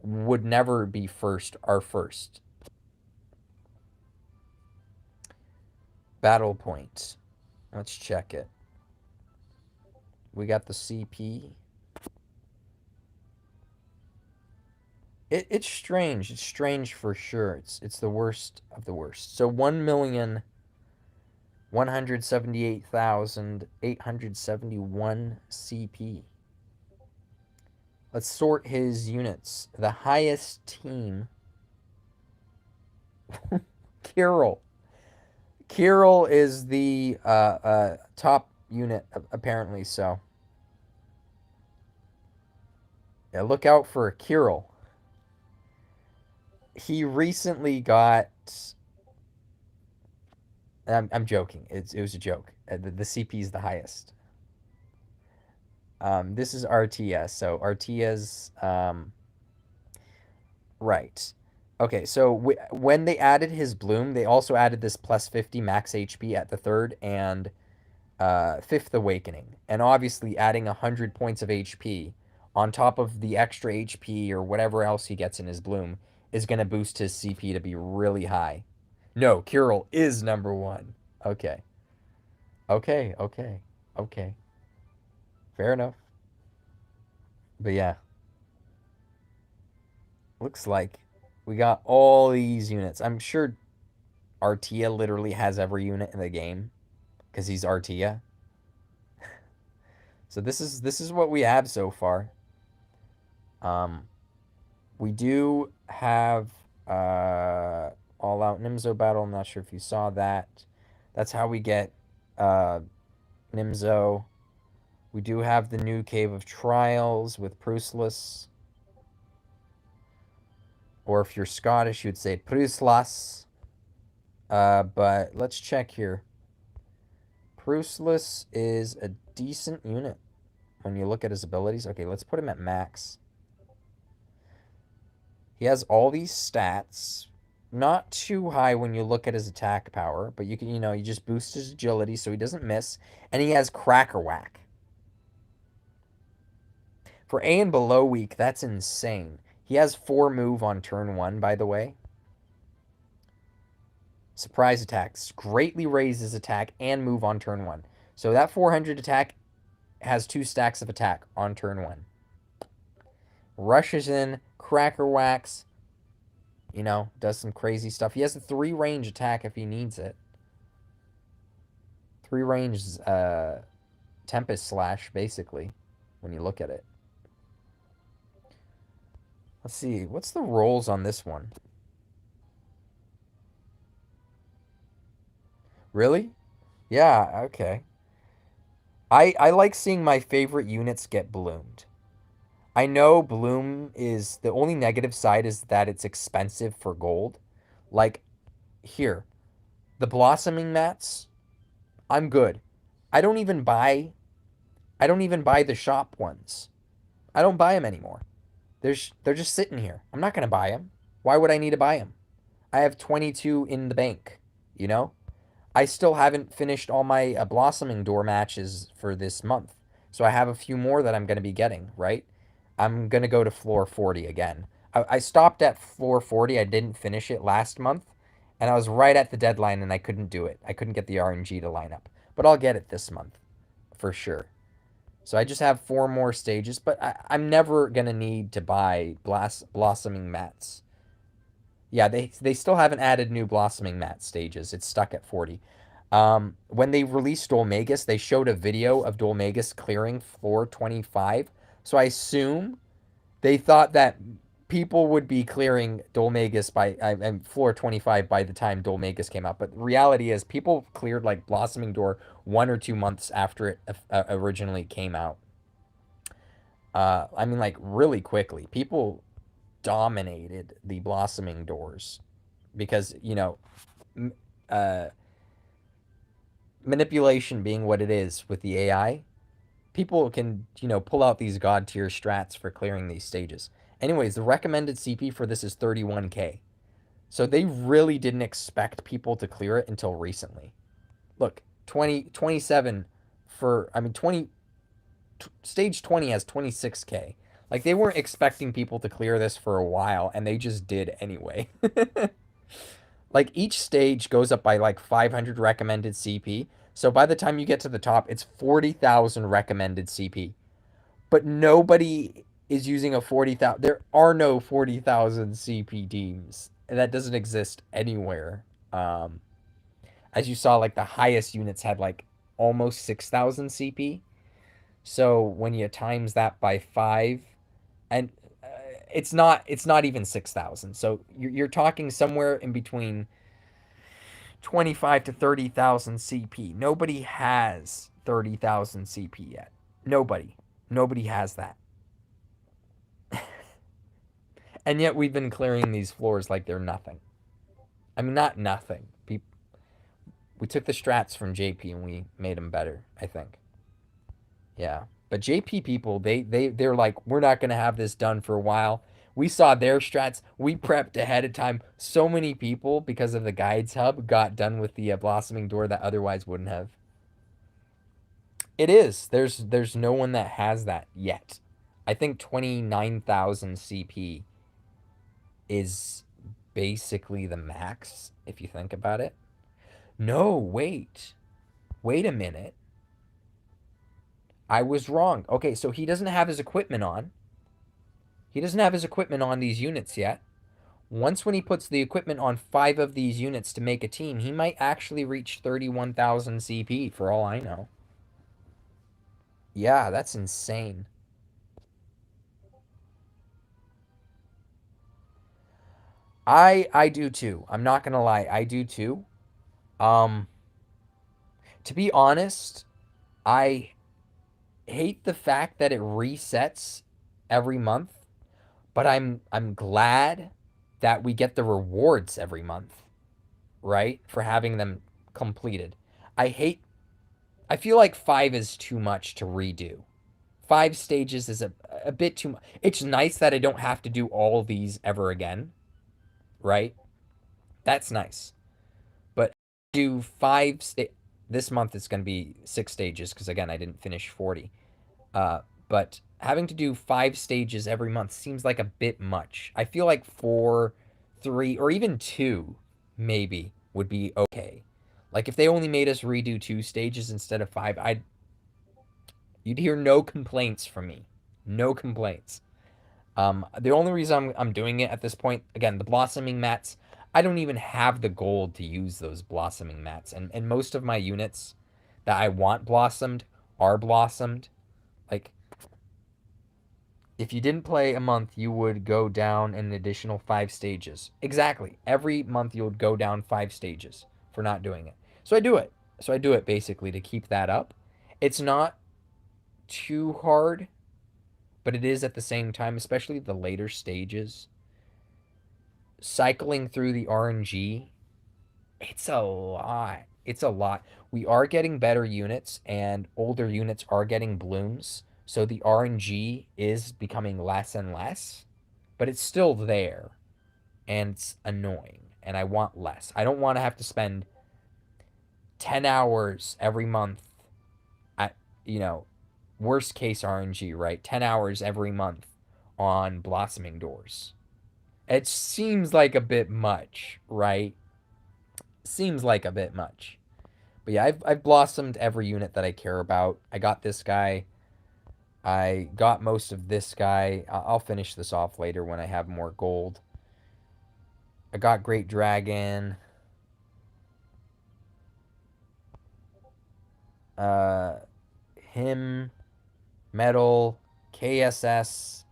would never be first are first. Battle point. Let's check it. We got the CP. It's strange. It's strange for sure. It's the worst of the worst. So 1,178,871 CP. Let's sort his units. The highest team. Kirill. Kirill is the top unit, apparently. So yeah, look out for Kirill. He recently got. I'm joking. It was a joke. The CP is the highest. This is Artia. So Artia's right. Okay, so when they added his bloom, they also added this +50 max HP at the 3rd and 5th awakening, and obviously adding 100 points of HP on top of the extra HP or whatever else he gets in his bloom is going to boost his CP to be really high. No, Kirill is number 1. Okay. Okay, okay. Okay. Fair enough. But yeah, looks like we got all these units. I'm sure Artia literally has every unit in the game because he's Artia. So this is what we have so far. Um, we do have all out Nimzo battle. I'm not sure if you saw that. That's how we get Nimzo. We do have the new Cave of Trials with Pruslas. Or if you're Scottish, you'd say Pruslas. But let's check here. Pruslas is a decent unit when you look at his abilities. Okay, let's put him at max. He has all these stats. Not too high when you look at his attack power, but you can, you just boost his agility so he doesn't miss. And he has Cracker Whack. For A and below weak, that's insane. He has 4 move on turn 1, by the way. Surprise attacks. Greatly raises attack and move on turn 1. So that 400 attack has 2 stacks of attack on turn 1. Rushes in, Cracker Whacks, does some crazy stuff. He has a 3 range attack if he needs it. 3 range Tempest Slash, basically, when you look at it. Let's see. What's the rolls on this one? Really? Yeah, okay. I like seeing my favorite units get bloomed. I know bloom is the only negative side is that it's expensive for gold. Like here, the blossoming mats, I'm good. I don't even buy I don't even buy the shop ones. I don't buy them anymore. They're just sitting here. I'm not going to buy them. Why would I need to buy them? I have 22 in the bank, you know? I still haven't finished all my blossoming door matches for this month. So I have a few more that I'm going to be getting, right? I'm going to go to floor 40 again. I stopped at floor 40. I didn't finish it last month. And I was right at the deadline and I couldn't do it. I couldn't get the RNG to line up. But I'll get it this month for sure. So I just have four more stages, but I'm never going to need to buy blossoming mats. Yeah, they still haven't added new blossoming mat stages. It's stuck at 40. When they released Dolmagus, they showed a video of Dolmagus clearing floor 25. So I assume they thought that people would be clearing Dolmagus by floor 25 by the time Dolmagus came out. But the reality is, people cleared like Blossoming Door 1 or 2 months after it originally came out. I mean, like really quickly. People dominated the Blossoming Doors because uh, manipulation being what it is with the AI, people can pull out these god tier strats for clearing these stages. Anyways, the recommended CP for this is 31k. So they really didn't expect people to clear it until recently. Look, 27 for I mean 20 stage 20 has 26k. Like they weren't expecting people to clear this for a while and they just did anyway. Like each stage goes up by like 500 recommended CP. So by the time you get to the top, it's 40,000 recommended CP. But nobody is using a 40,000. There are no 40,000 CP teams. That doesn't exist anywhere. As you saw, like the highest units had like almost 6,000 CP. So when you times that by five, and it's not even 6,000. So you're talking somewhere in between 25 to 30,000 CP. Nobody has 30,000 CP yet. Nobody. Nobody has that. And yet we've been clearing these floors like they're nothing. I mean, not nothing. We took the strats from JP and we made them better, I think. Yeah. But JP people, they're like, we're not gonna have this done for a while. We saw their strats. We prepped ahead of time. So many people, because of the guides hub, got done with the blossoming door that otherwise wouldn't have. It is. There's no one that has that yet. I think 29,000 CP is basically the max if you think about it. No, wait. Wait a minute. I was wrong. Okay, so he doesn't have his equipment on. He doesn't have his equipment on these units yet. Once when he puts the equipment on 5 of these units to make a team, he might actually reach 31,000 CP for all I know. Yeah, that's insane. I do too. I'm not gonna lie, I do too. Um, to be honest, I hate the fact that it resets every month, but I'm glad that we get the rewards every month, right? For having them completed. I hate I feel like 5 is too much to redo. 5 stages is a bit too much. It's nice that I don't have to do all these ever again, right? That's nice. But do 5 this month it's going to be 6 stages because again I didn't finish 40. But having to do 5 stages every month seems like a bit much. I feel like 4, 3, or even 2 maybe would be okay. Like if they only made us redo 2 stages instead of 5, I'd you'd hear no complaints from me. No complaints. The only reason I'm doing it at this point, again, the blossoming mats, I don't even have the gold to use those blossoming mats. And most of my units that I want blossomed are blossomed. Like, if you didn't play a month, you would go down an additional 5 stages. Exactly. Every month you would go down 5 stages for not doing it. So I do it. So I do it basically to keep that up. It's not too hard, but it is at the same time, especially the later stages. Cycling through the RNG, it's a lot. It's a lot. We are getting better units, and older units are getting blooms. So the RNG is becoming less and less, but it's still there, and it's annoying. And I want less. I don't want to have to spend 10 hours every month at, you know, worst case RNG, right? 10 hours every month on blossoming doors. It seems like a bit much, right? Seems like a bit much. But yeah, I've blossomed every unit that I care about. I got this guy. I got most of this guy. I'll finish this off later when I have more gold. I got Great Dragon. Uh, him, Metal, KSS,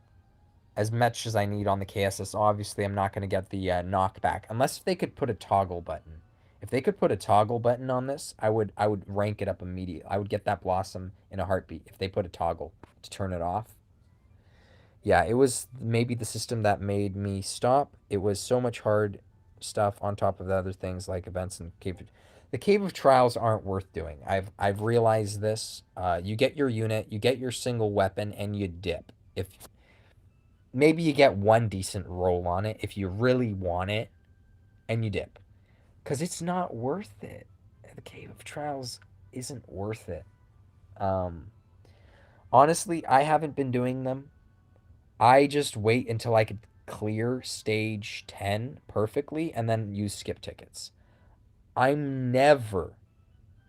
as much as I need on the KSS. Obviously, I'm not going to get the knockback unless if they could put a toggle button. If they could put a toggle button on this, I would rank it up immediately. I would get that blossom in a heartbeat if they put a toggle to turn it off. Yeah, it was maybe the system that made me stop. It was so much hard stuff on top of the other things like events and cave. The cave of trials aren't worth doing. I've realized this. You get your unit, you get your single weapon, and you dip. If maybe you get one decent roll on it if you really want it, and you dip, because it's not worth it. The cave of trials isn't worth it. Um, Honestly, I haven't been doing them. I just wait until I could clear stage 10 perfectly and then use skip tickets. I'm never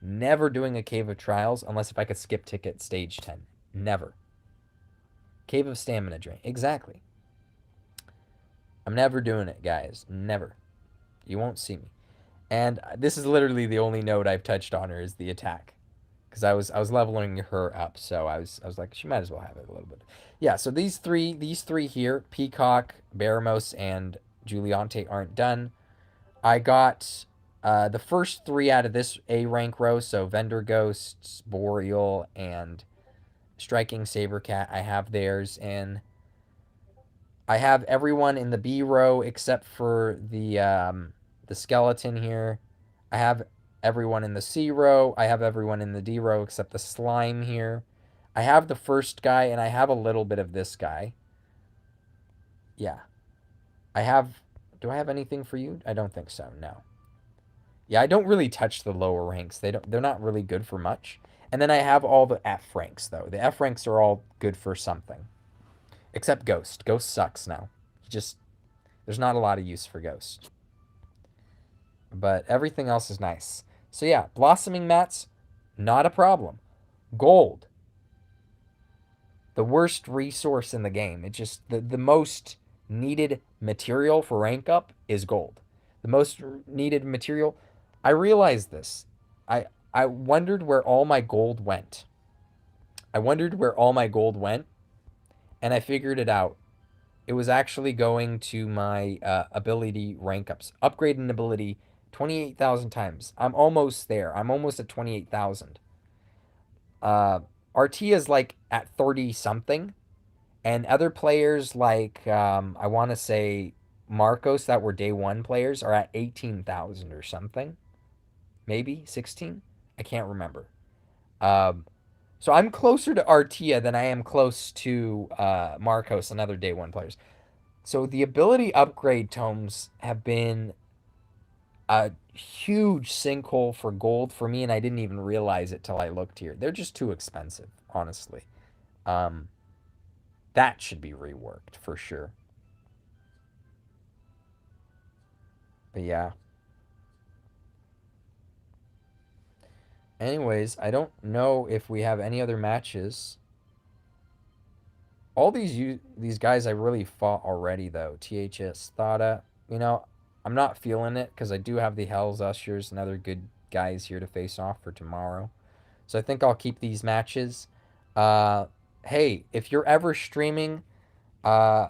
doing a Cave of Trials unless if I could skip ticket stage 10. Never. Cave of Stamina Drain. Exactly. I'm never doing it, guys. Never. You won't see me. And this is literally the only note I've touched on her is the attack. Because I was leveling her up, so I was like, she might as well have it a little bit. Yeah, so these three here, Peacock, Baramos, and Giuliante aren't done. I got the first three out of this A rank row, so Vendor Ghosts, Boreal, and Striking Sabercat. I have theirs, and I have everyone in the B row except for the skeleton here. I have everyone in the C row. I have everyone in the D row except the slime here. I have the first guy and I have a little bit of this guy. Yeah. I have Do I have anything for you? I don't think so. No. Yeah, I don't really touch the lower ranks. They're not really good for much. And then I have all the F ranks though. The F ranks are all good for something. Except Ghost. Ghost sucks now. He just There's not a lot of use for Ghost. But everything else is nice. So yeah, blossoming mats, not a problem. Gold, the worst resource in the game. It just the most needed material for rank up is gold. The most needed material. I realized this. I wondered where all my gold went. I wondered where all my gold went, and I figured it out. It was actually going to my ability rank ups. Upgrade an ability 28,000 times. I'm almost there. I'm almost at 28,000. Artia's like at 30 something. And other players like, I want to say Marcos that were day one players are at 18,000 or something. Maybe 16? I can't remember. Um, so I'm closer to Artia than I am close to Marcos and other day one players. So the ability upgrade tomes have been a huge sinkhole for gold for me, and I didn't even realize it till I looked here. They're just too expensive, honestly. Um, that should be reworked for sure. But yeah. Anyways, I don't know if we have any other matches. All these guys I really fought already though. THS Thada, you know, I'm not feeling it because I do have the Hell's Ushers and other good guys here to face off for tomorrow. So I think I'll keep these matches. Uh, hey, if you're ever streaming, uh,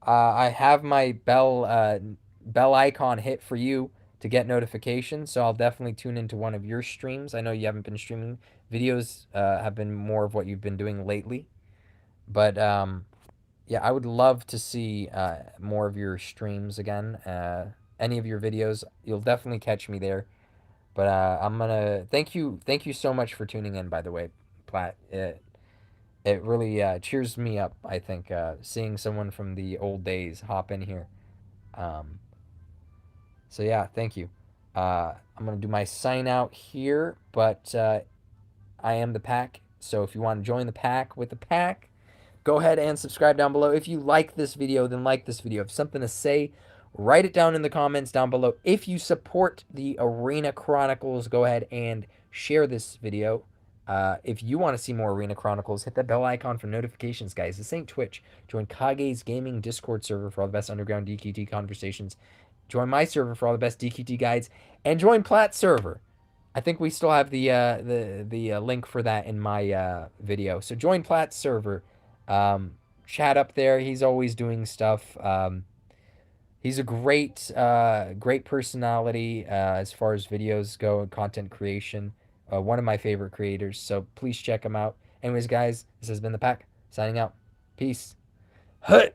I have my bell icon hit for you. to get notifications. So I'll definitely tune into one of your streams. I know you haven't been streaming. Videos have been more of what you've been doing lately. But yeah, I would love to see more of your streams again. Any of your videos, you'll definitely catch me there. But I'm gonna thank you so much for tuning in. By the way, Plat, it really cheers me up. I think seeing someone from the old days hop in here. Um, so yeah, thank you. I'm gonna do my sign out here, but I am the pack. So if you want to join the pack with the pack, go ahead and subscribe down below. If you like this video, then like this video. If something to say, write it down in the comments down below. If you support the Arena Chronicles, go ahead and share this video. If you want to see more Arena Chronicles, hit that bell icon for notifications, guys. This ain't Twitch. Join Kage's gaming Discord server for all the best underground DQT conversations. Join my server for all the best DQT guides, and join Plat's server. I think we still have the link for that in my video. So join Plat's server. Chat up there. He's always doing stuff. He's a great personality as far as videos go and content creation. One of my favorite creators. So please check him out. Anyways, guys, this has been the pack signing out. Peace. Hut.